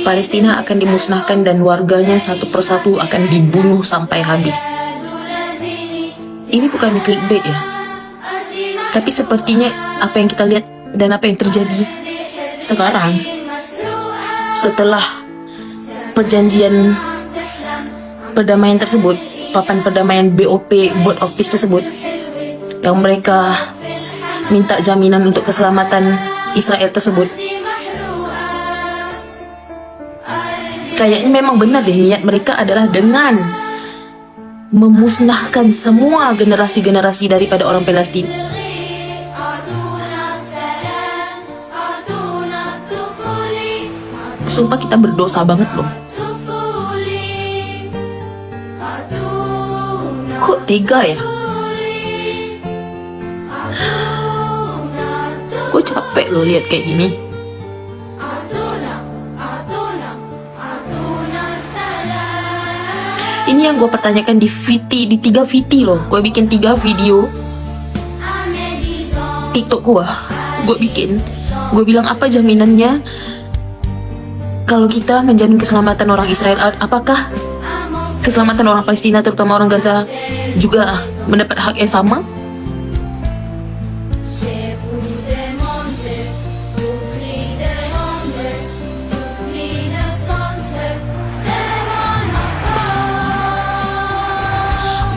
Palestina akan dimusnahkan dan warganya satu persatu akan dibunuh sampai habis. Ini bukan clickbait ya, tapi sepertinya apa yang kita lihat dan apa yang terjadi sekarang setelah perjanjian perdamaian tersebut, papan perdamaian BOP, Board of Peace tersebut, yang mereka minta jaminan untuk keselamatan Israel tersebut. Kayaknya memang benar deh, niat mereka adalah dengan memusnahkan semua generasi-generasi daripada orang Palestina. Sumpah kita berdosa banget loh. Kok tega ya? Gue capek loh lihat kayak gini. Ini yang gue pertanyakan di VT, di 3 VT loh. Gue bikin 3 video TikTok gue bikin. Gue bilang apa jaminannya kalau kita menjamin keselamatan orang Israel? Apakah keselamatan orang Palestina, terutama orang Gaza, juga mendapat hak yang sama?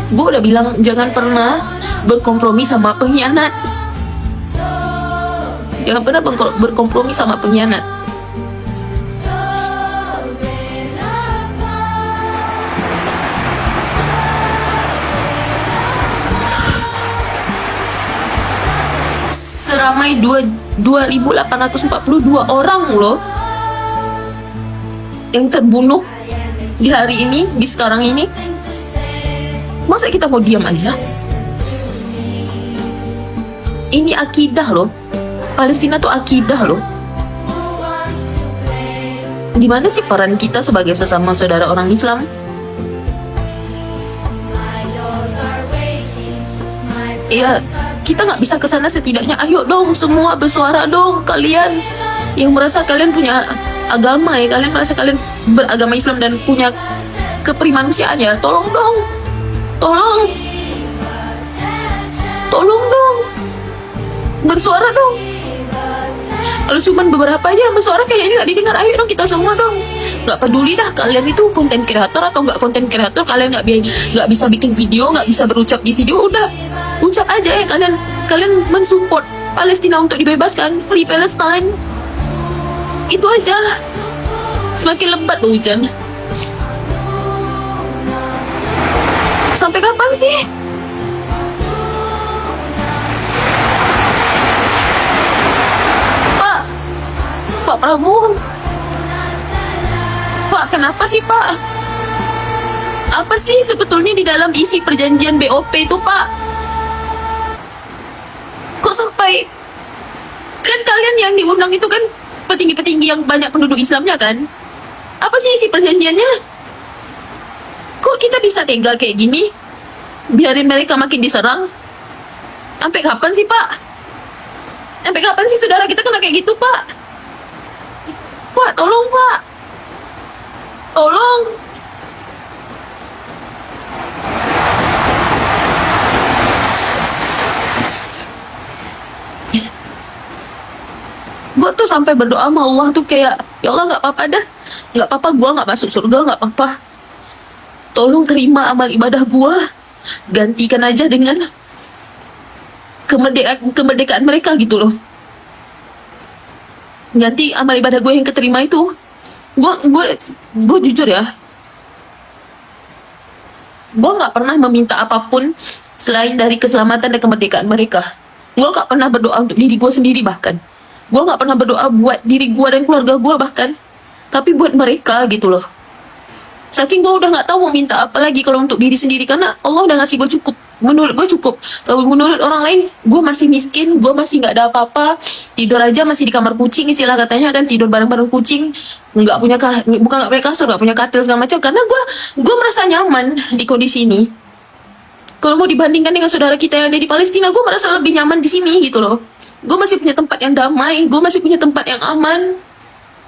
Gue udah bilang jangan pernah berkompromi sama pengkhianat. Jangan pernah berkompromi sama pengkhianat. Seramai 2.842 orang loh yang terbunuh di hari ini, di sekarang ini. Masa kita mau diam aja? Ini akidah loh. Palestina tuh akidah loh. Di mana sih peran kita sebagai sesama saudara orang Islam? Ya, kita nggak bisa kesana, setidaknya ayo dong semua bersuara dong, kalian yang merasa kalian punya agama ya, kalian merasa kalian beragama Islam dan punya keprimanusiaan ya, tolong dong. Tolong dong, bersuara dong. Kalau cuma beberapa aja yang bersuara kayaknya nggak didengar, ayo dong kita semua dong. Nggak peduli dah kalian itu konten kreator atau nggak konten kreator, kalian nggak bisa bikin video, nggak bisa berucap di video, udah ucap aja ya kalian mensupport Palestina untuk dibebaskan, Free Palestine. Itu aja. Semakin lebat tuh hujan. Sampai kapan sih? Pak Prabowo. Pak, kenapa sih Pak? Apa sih sebetulnya di dalam isi perjanjian BOP itu Pak? Kok sampai, kan kalian yang diundang itu kan petinggi-petinggi yang banyak penduduk Islamnya kan? Apa sih isi perjanjiannya? Kok kita bisa tega kayak gini? Biarin mereka makin diserang? Sampai kapan sih Pak? Sampai kapan sih saudara kita kena kayak gitu Pak? Pak, tolong Pak. Tolong. Gue tuh sampai berdoa sama Allah tuh kayak, ya Allah nggak apa-apa dah. Nggak apa-apa gue nggak masuk surga, nggak apa-apa. Tolong terima amal ibadah gua, gantikan aja dengan kemerdekaan mereka gitu loh. Ganti amal ibadah gue yang keterima itu. Gue jujur ya, gue nggak pernah meminta apapun selain dari keselamatan dan kemerdekaan mereka. Gue nggak pernah berdoa untuk diri gue sendiri, bahkan gue nggak pernah berdoa buat diri gue dan keluarga gue bahkan, tapi buat mereka gitu loh. Saking gue udah nggak tahu mau minta apa lagi kalau untuk diri sendiri, karena Allah udah ngasih gue cukup. Menurut gue cukup. Kalau menurut orang lain, gue masih miskin, gue masih nggak ada apa-apa, tidur aja masih di kamar kucing, istilah katanya kan, tidur bareng-bareng kucing, nggak punya bukan nggak punya kasur, nggak punya katil segala macam. Karena gue merasa nyaman di kondisi ini. Kalau mau dibandingkan dengan saudara kita yang ada di Palestina, gue merasa lebih nyaman di sini gitu loh. Gue masih punya tempat yang damai, gue masih punya tempat yang aman.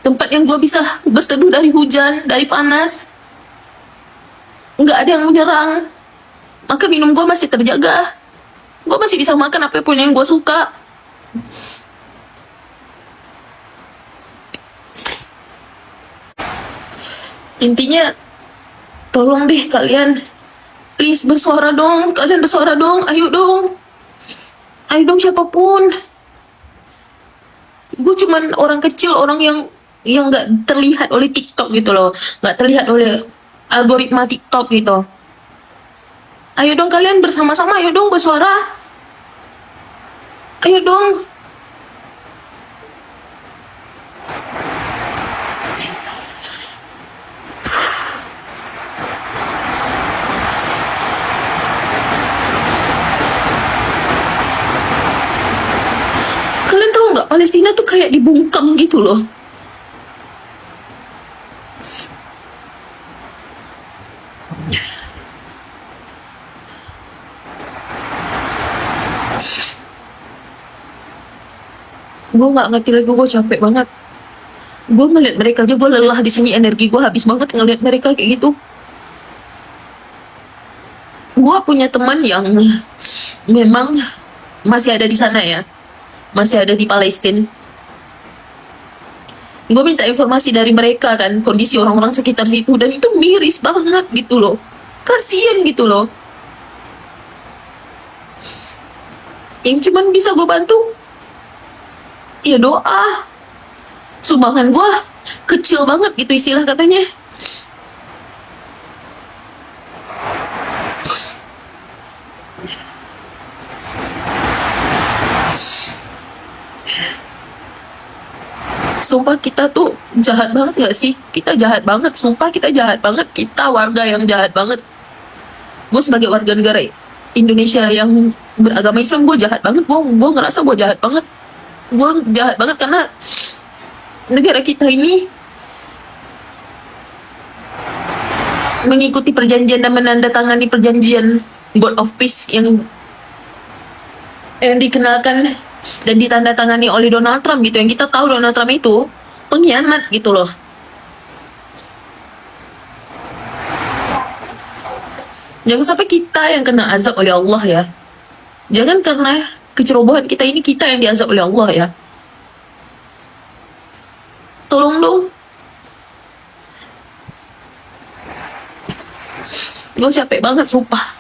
Tempat yang gue bisa berteduh dari hujan, dari panas. Nggak ada yang menyerang. Maka minum gue masih terjaga. Gue masih bisa makan apapun yang gue suka. Intinya, tolong deh kalian. Please bersuara dong. Kalian bersuara dong. Ayo dong. Ayo dong siapapun. Gue cuman orang kecil, orang yang nggak terlihat oleh TikTok gitu loh. Nggak terlihat oleh algoritma TikTok gitu. Ayo dong kalian bersama-sama. Ayo dong bersuara. Ayo dong. Kalian tahu nggak, Palestina tuh kayak dibungkam gitu loh. Gue nggak ngerti lagi, gue capek banget. Gue ngeliat mereka aja, gue lelah di sini, energi gue habis banget ngeliat mereka kayak gitu. Gue punya teman yang memang masih ada di sana ya, masih ada di Palestina. Gue minta informasi dari mereka kan, kondisi orang-orang sekitar situ, dan itu miris banget gitu loh. Kasian gitu loh. Yang cuman bisa gue bantu, ya doa. Sumbangan gue kecil banget gitu istilah katanya. Sumpah kita tuh jahat banget gak sih? Kita jahat banget, sumpah kita jahat banget. Kita warga yang jahat banget. Gue sebagai warga negara Indonesia yang beragama Islam, gue jahat banget. Gue ngerasa gue jahat banget. Gue jahat banget karena negara kita ini mengikuti perjanjian dan menandatangani perjanjian Board of Peace yang dikenalkan dan ditandatangani oleh Donald Trump gitu. Yang kita tahu Donald Trump itu pengkhianat gitu loh. Jangan sampai kita yang kena azab oleh Allah ya. Jangan karena kecerobohan kita ini kita yang diazab oleh Allah ya. Tolong dong. Gue capek banget sumpah.